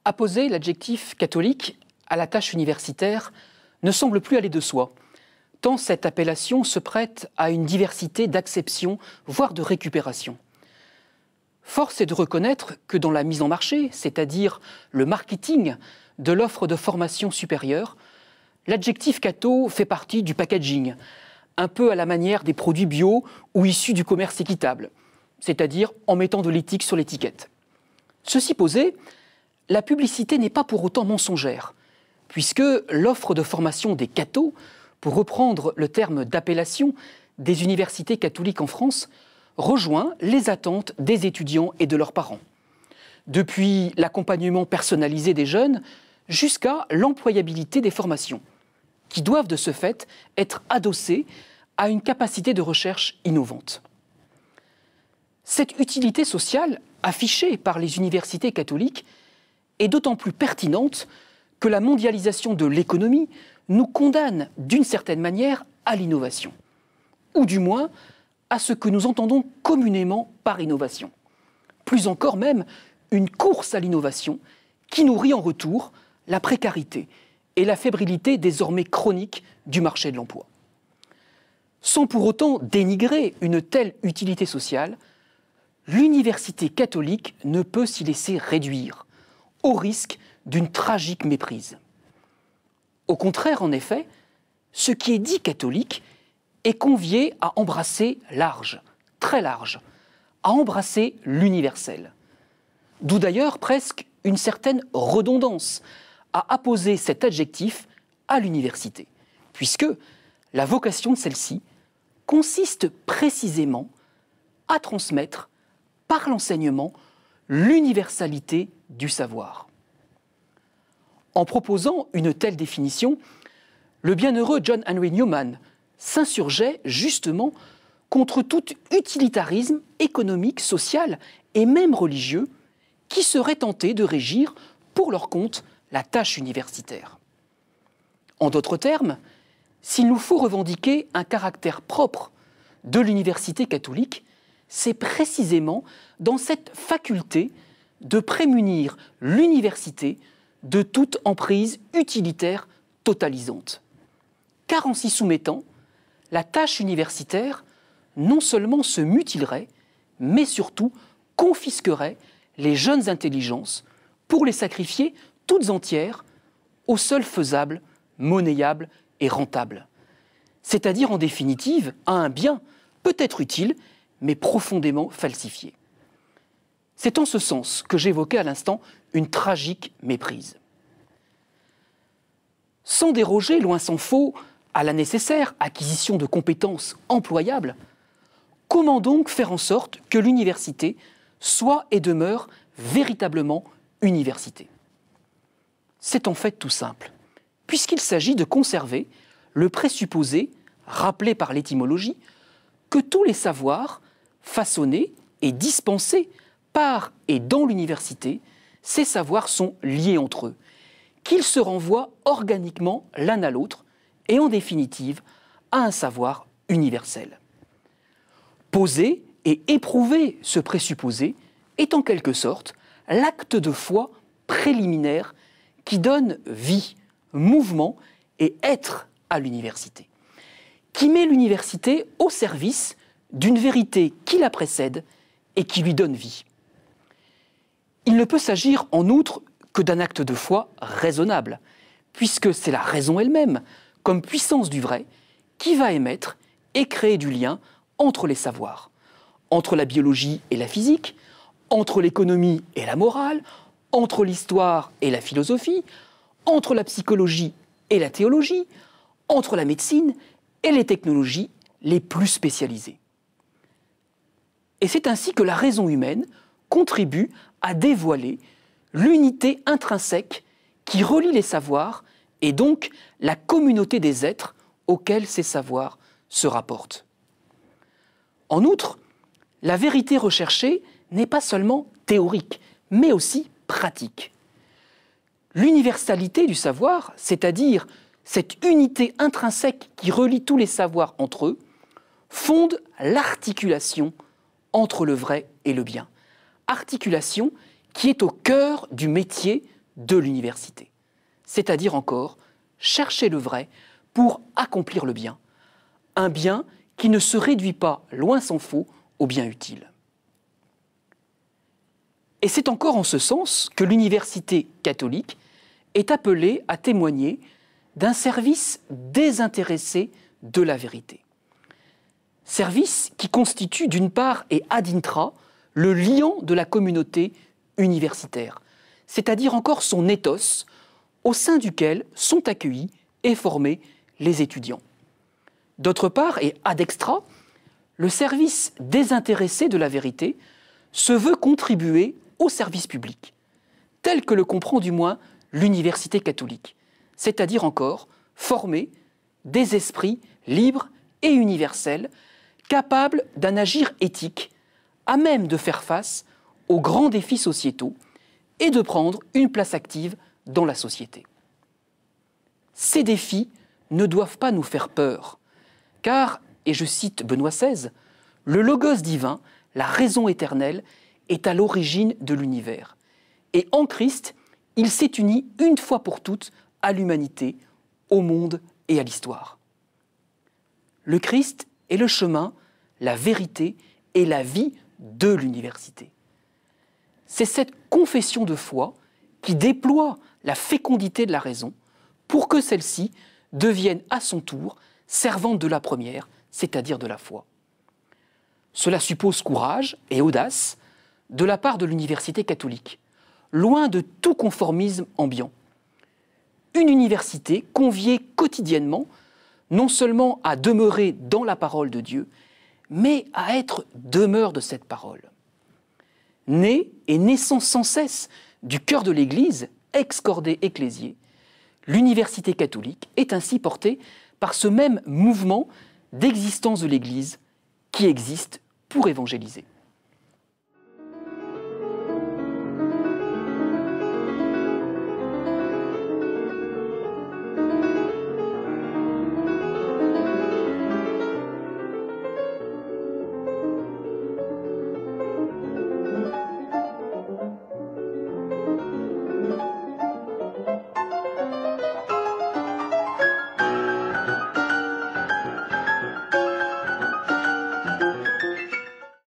Apposer l'adjectif catholique à la tâche universitaire ne semble plus aller de soi, tant cette appellation se prête à une diversité d'acceptions, voire de récupération. Force est de reconnaître que dans la mise en marché, c'est-à-dire le marketing de l'offre de formation supérieure, l'adjectif catho fait partie du packaging, un peu à la manière des produits bio ou issus du commerce équitable, c'est-à-dire en mettant de l'éthique sur l'étiquette. Ceci posé, la publicité n'est pas pour autant mensongère, puisque l'offre de formation des cathos, pour reprendre le terme d'appellation des universités catholiques en France, rejoint les attentes des étudiants et de leurs parents. Depuis l'accompagnement personnalisé des jeunes jusqu'à l'employabilité des formations, qui doivent de ce fait être adossées à une capacité de recherche innovante. Cette utilité sociale affichée par les universités catholiques est d'autant plus pertinente que la mondialisation de l'économie nous condamne d'une certaine manière à l'innovation, ou du moins à ce que nous entendons communément par innovation. Plus encore même, une course à l'innovation qui nourrit en retour la précarité et la fébrilité désormais chronique du marché de l'emploi. Sans pour autant dénigrer une telle utilité sociale, l'université catholique ne peut s'y laisser réduire, au risque d'une tragique méprise. Au contraire, en effet, ce qui est dit catholique est convié à embrasser large, très large, à embrasser l'universel. D'où d'ailleurs presque une certaine redondance à apposer cet adjectif à l'université, puisque la vocation de celle-ci consiste précisément à transmettre, par l'enseignement, l'universalité du savoir. En proposant une telle définition, le bienheureux John Henry Newman s'insurgeait justement contre tout utilitarisme économique, social et même religieux qui serait tenté de régir pour leur compte la tâche universitaire. En d'autres termes, s'il nous faut revendiquer un caractère propre de l'université catholique, c'est précisément dans cette faculté de prémunir l'université de toute emprise utilitaire totalisante. Car en s'y soumettant, la tâche universitaire non seulement se mutilerait, mais surtout confisquerait les jeunes intelligences pour les sacrifier toutes entières au seul faisable, monnayable et rentable. C'est-à-dire en définitive à un bien peut-être utile, mais profondément falsifié. C'est en ce sens que j'évoquais à l'instant une tragique méprise. Sans déroger, loin s'en faut, à la nécessaire acquisition de compétences employables, comment donc faire en sorte que l'université soit et demeure véritablement université? C'est en fait tout simple, puisqu'il s'agit de conserver le présupposé, rappelé par l'étymologie, que tous les savoirs façonnés et dispensés par et dans l'université, ces savoirs sont liés entre eux, qu'ils se renvoient organiquement l'un à l'autre et en définitive à un savoir universel. Poser et éprouver ce présupposé est en quelque sorte l'acte de foi préliminaire qui donne vie, mouvement et être à l'université, qui met l'université au service d'une vérité qui la précède et qui lui donne vie. Il ne peut s'agir en outre que d'un acte de foi raisonnable, puisque c'est la raison elle-même, comme puissance du vrai, qui va émettre et créer du lien entre les savoirs, entre la biologie et la physique, entre l'économie et la morale, entre l'histoire et la philosophie, entre la psychologie et la théologie, entre la médecine et les technologies les plus spécialisées. Et c'est ainsi que la raison humaine contribue à dévoiler l'unité intrinsèque qui relie les savoirs et donc la communauté des êtres auxquels ces savoirs se rapportent. En outre, la vérité recherchée n'est pas seulement théorique, mais aussi pratique. L'universalité du savoir, c'est-à-dire cette unité intrinsèque qui relie tous les savoirs entre eux, fonde l'articulation entre le vrai et le bien. Articulation qui est au cœur du métier de l'université. C'est-à-dire encore chercher le vrai pour accomplir le bien. Un bien qui ne se réduit pas, loin s'en faut, au bien utile. Et c'est encore en ce sens que l'université catholique est appelée à témoigner d'un service désintéressé de la vérité. Service qui constitue d'une part et ad intra le liant de la communauté universitaire, c'est-à-dire encore son ethos, au sein duquel sont accueillis et formés les étudiants. D'autre part, et ad extra, le service désintéressé de la vérité se veut contribuer au service public, tel que le comprend du moins l'université catholique, c'est-à-dire encore former des esprits libres et universels, capables d'un agir éthique, à même de faire face aux grands défis sociétaux et de prendre une place active dans la société. Ces défis ne doivent pas nous faire peur, car, et je cite Benoît XVI, « le logos divin, la raison éternelle, est à l'origine de l'univers. Et en Christ, il s'est uni une fois pour toutes à l'humanité, au monde et à l'histoire. » Le Christ est le chemin, la vérité et la vie de l'université. C'est cette confession de foi qui déploie la fécondité de la raison pour que celle-ci devienne à son tour servante de la première, c'est-à-dire de la foi. Cela suppose courage et audace de la part de l'université catholique, loin de tout conformisme ambiant. Une université conviée quotidiennement non seulement à demeurer dans la parole de Dieu, mais à être demeure de cette parole. Née et naissant sans cesse du cœur de l'Église, ex-cordée ecclésié, l'université catholique est ainsi portée par ce même mouvement d'existence de l'Église qui existe pour évangéliser.